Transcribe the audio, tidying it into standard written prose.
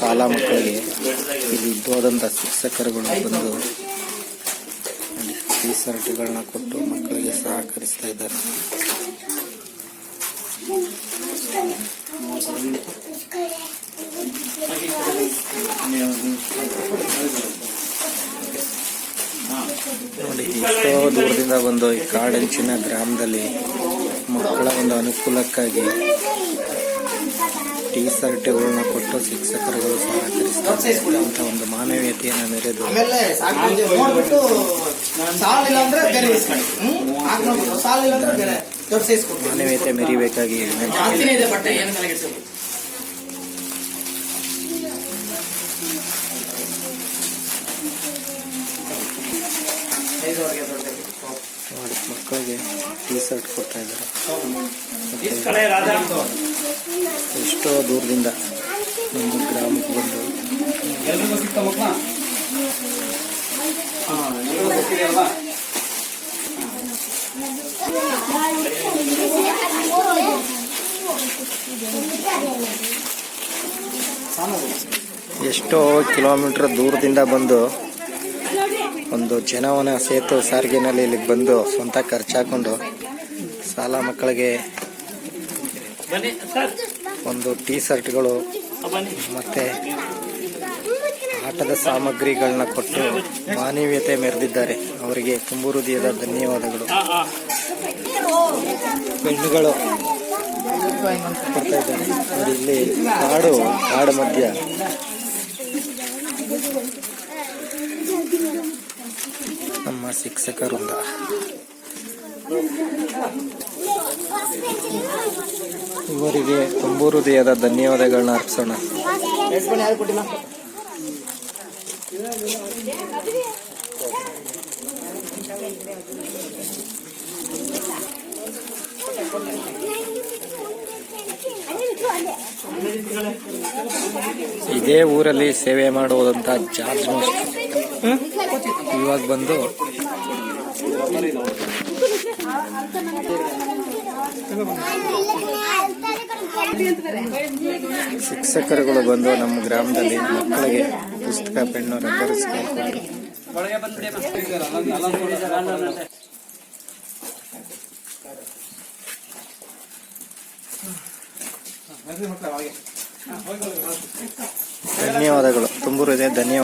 ಶಾಲಾ ಮಕ್ಕಳಿಗೆ ಇಲ್ಲಿ ಇದ್ದೋದಂಥ ಶಿಕ್ಷಕರುಗಳು ಬಂದು ಟೀ ಶರ್ಟ್ಗಳನ್ನ ಕೊಟ್ಟು ಮಕ್ಕಳಿಗೆ ಸಹಕರಿಸ್ತಾ ಇದ್ದಾರೆ. ನೋಡಿ, ಎಷ್ಟೋ ದೂರದಿಂದ ಬಂದು ಈ ಕಾಡಂಚಿನ ಗ್ರಾಮದಲ್ಲಿ ಮಕ್ಕಳ ಒಂದು ಅನುಕೂಲಕ್ಕಾಗಿ ಟೀ ಶರ್ಟ್ಗಳನ್ನ ಕೊಟ್ಟು ಶಿಕ್ಷಕರುಗಳು ಸಹಕರಿಸ್ತಾರೆ ಅಂತ ಒಂದು ಮಾನವೀಯತೆಯನ್ನು ಮೆರೆದು ಮಾನವೀಯತೆ ಮೆರಿಬೇಕಾಗಿ ನೋಡಿ, ಮಕ್ಕಳಿಗೆ ಟೀ ಶರ್ಟ್ ಕೊಡ್ತಾ ಇದ್ದಾರೆ. ಎಷ್ಟೋ ದೂರದಿಂದ ನಮ್ಮ ಗ್ರಾಮಕ್ಕೆ ಬಂದು ಎಷ್ಟೋ ಕಿಲೋಮೀಟರ್ ದೂರದಿಂದ ಬಂದು ಒಂದು ಜನವನ ಸೇತು ಸಾರಿಗೆನಲ್ಲಿ ಇಲ್ಲಿಗೆ ಬಂದು ಸ್ವಂತ ಖರ್ಚಾಕೊಂಡು ಶಾಲಾ ಮಕ್ಕಳಿಗೆ ಒಂದು ಟೀ ಶರ್ಟ್ಗಳು ಮತ್ತೆ ಆಟದ ಸಾಮಗ್ರಿಗಳನ್ನ ಕೊಟ್ಟು ಮಾನವೀಯತೆ ಮೆರೆದಿದ್ದಾರೆ. ಅವರಿಗೆ ತುಂಬು ಹೃದಯದ ಧನ್ಯವಾದಗಳು. ಹೆಣ್ಣುಗಳು ಕೊಡ್ತಾ ಇದ್ದಾರೆ. ನೋಡಿ, ಇಲ್ಲಿ ಕಾಡು ಮಧ್ಯ ನಮ್ಮ ಶಿಕ್ಷಕರಿಂದ ಇವರಿಗೆ ತುಂಬು ಹೃದಯದ ಧನ್ಯವಾದಗಳನ್ನ ಅರ್ಪಿಸೋಣ. ಇದೇ ಊರಲ್ಲಿ ಸೇವೆ ಮಾಡುವುದಂತ ಜಾರ್ಜ್ ಇವಾಗ ಬಂದು ಶಿಕ್ಷಕರುಗಳು ಬಂದು ನಮ್ಮ ಗ್ರಾಮದಲ್ಲಿ ಮಕ್ಕಳಿಗೆ ಪುಸ್ತಕ, ಪೆನ್ನು, ರಬ್ಬರ್ ಧನ್ಯವಾದಗಳು. ತುಂಬು ಹೃದಯ ಧನ್ಯವಾದ.